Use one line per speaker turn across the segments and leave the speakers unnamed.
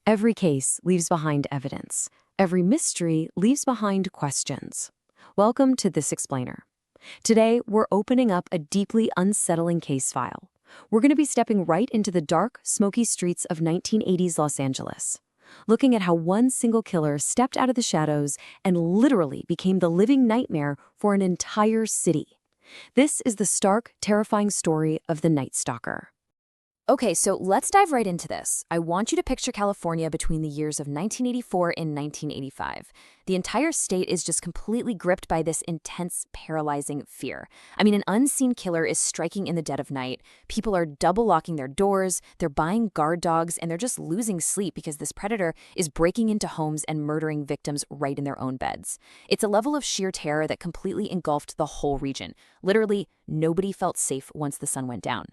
Every case leaves behind evidence. Every mystery leaves behind questions. Welcome to This Explainer. Today, we're opening up a deeply unsettling case file. We're going to be stepping right into the dark, smoky streets of 1980s Los Angeles, looking at how one single killer stepped out of the shadows and literally became the living nightmare for an entire city. This is the stark, terrifying story of the Night Stalker.
Okay, so let's dive right into this. I want you to picture California between the years of 1984 and 1985. The entire state is just completely gripped by this intense, paralyzing fear. I mean, an unseen killer is striking in the dead of night. People are double locking their doors, they're buying guard dogs, and they're just losing sleep because this predator is breaking into homes and murdering victims right in their own beds. It's a level of sheer terror that completely engulfed the whole region. Literally, nobody felt safe once the sun went down.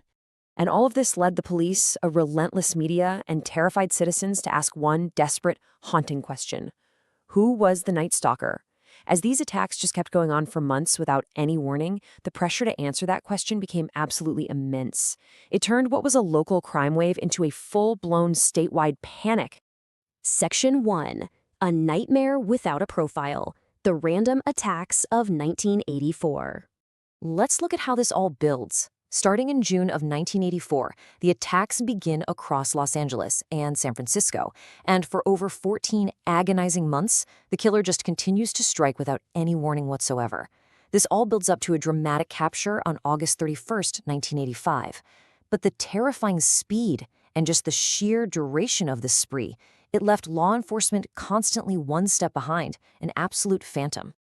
And all of this led the police, a relentless media, and terrified citizens to ask one desperate, haunting question. Who was the Night Stalker? As these attacks just kept going on for months without any warning, the pressure to answer that question became absolutely immense. It turned what was a local crime wave into a full-blown statewide panic.
Section 1. A Nightmare Without a Profile. The Random Attacks of 1984.
Let's look at how this all builds. Starting in June of 1984, the attacks begin across Los Angeles and San Francisco, and for over 14 agonizing months, the killer just continues to strike without any warning whatsoever. This all builds up to a dramatic capture on August 31st, 1985. But the terrifying speed and just the sheer duration of this spree, it left law enforcement constantly one step behind, an absolute phantom.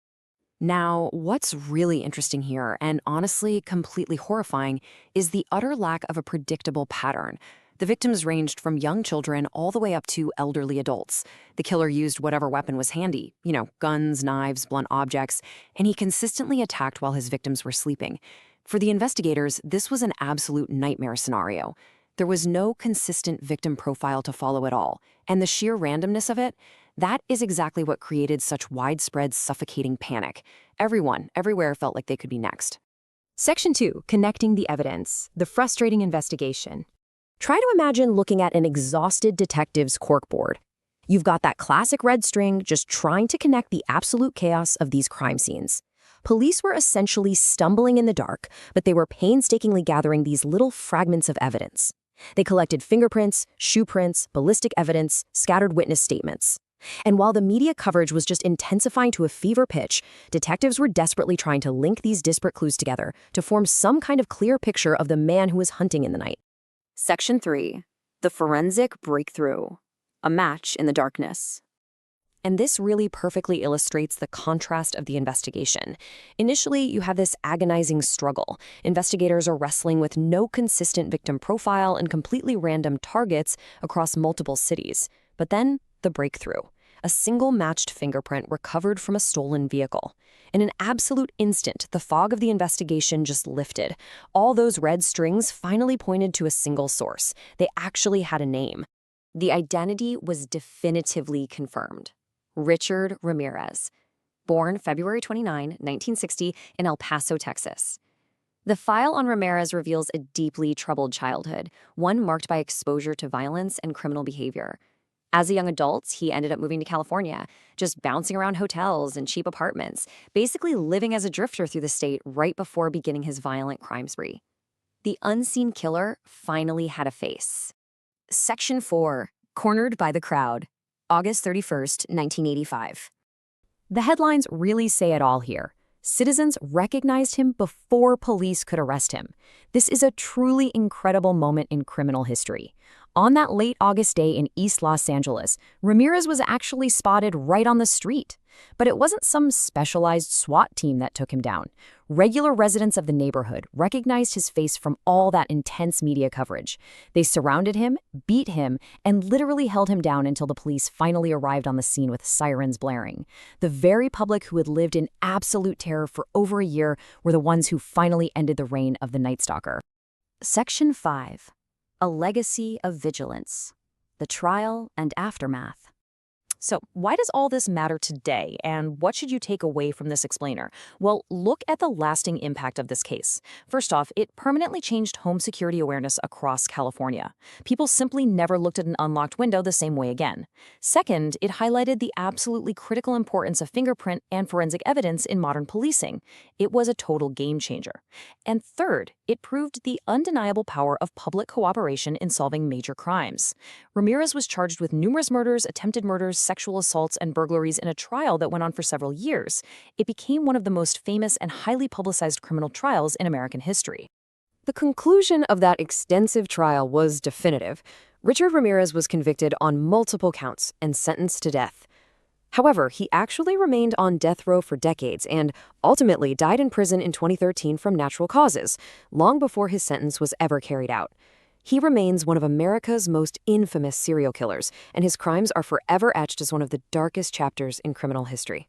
Now, what's really interesting here, and honestly completely horrifying, is the utter lack of a predictable pattern. The victims ranged from young children all the way up to elderly adults. The killer used whatever weapon was handy, guns, knives, blunt objects, and he consistently attacked while his victims were sleeping. For the investigators, this was an absolute nightmare scenario. There was no consistent victim profile to follow at all, and the sheer randomness of it, that is exactly what created such widespread, suffocating panic. Everyone, everywhere felt like they could be next.
Section 2. Connecting the Evidence. The Frustrating Investigation. Try to imagine looking at an exhausted detective's corkboard. You've got that classic red string just trying to connect the absolute chaos of these crime scenes. Police were essentially stumbling in the dark, but they were painstakingly gathering these little fragments of evidence. They collected fingerprints, shoe prints, ballistic evidence, scattered witness statements. And while the media coverage was just intensifying to a fever pitch, detectives were desperately trying to link these disparate clues together to form some kind of clear picture of the man who was hunting in the night.
Section 3. The Forensic Breakthrough. A Match in the Darkness. And this really perfectly illustrates the contrast of the investigation. Initially, you have this agonizing struggle. Investigators are wrestling with no consistent victim profile and completely random targets across multiple cities. But then, the breakthrough. A single matched fingerprint recovered from a stolen vehicle. In an absolute instant, the fog of the investigation just lifted. All those red strings finally pointed to a single source. They actually had a name. The identity was definitively confirmed. Richard Ramirez, born February 29, 1960, in El Paso, Texas. The file on Ramirez reveals a deeply troubled childhood, one marked by exposure to violence and criminal behavior. As a young adult, he ended up moving to California, just bouncing around hotels and cheap apartments, basically living as a drifter through the state right before beginning his violent crime spree. The unseen killer finally had a face. Section 4. Cornered by the Crowd. August 31st, 1985.
The headlines really say it all here. Citizens recognized him before police could arrest him. This is a truly incredible moment in criminal history. On that late August day in East Los Angeles, Ramirez was actually spotted right on the street. But it wasn't some specialized SWAT team that took him down. Regular residents of the neighborhood recognized his face from all that intense media coverage. They surrounded him, beat him, and literally held him down until the police finally arrived on the scene with sirens blaring. The very public who had lived in absolute terror for over a year were the ones who finally ended the reign of the Night Stalker.
Section 5. A Legacy of Vigilance. The Trial and Aftermath.
So, why does all this matter today, and what should you take away from this explainer? Well, look at the lasting impact of this case. First off, it permanently changed home security awareness across California. People simply never looked at an unlocked window the same way again. Second, it highlighted the absolutely critical importance of fingerprint and forensic evidence in modern policing. It was a total game changer. And third, it proved the undeniable power of public cooperation in solving major crimes. Ramirez was charged with numerous murders, attempted murders, sexual assaults, and burglaries in a trial that went on for several years. It became one of the most famous and highly publicized criminal trials in American history.
The conclusion of that extensive trial was definitive. Richard Ramirez was convicted on multiple counts and sentenced to death. However, he actually remained on death row for decades and ultimately died in prison in 2013 from natural causes, long before his sentence was ever carried out. He remains one of America's most infamous serial killers, and his crimes are forever etched as one of the darkest chapters in criminal history.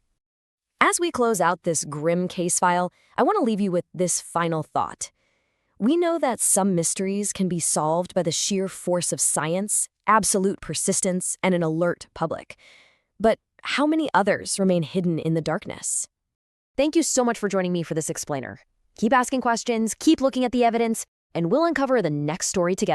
As we close out this grim case file, I want to leave you with this final thought. We know that some mysteries can be solved by the sheer force of science, absolute persistence, and an alert public. But how many others remain hidden in the darkness?
Thank you so much for joining me for this explainer. Keep asking questions, keep looking at the evidence, and we'll uncover the next story together.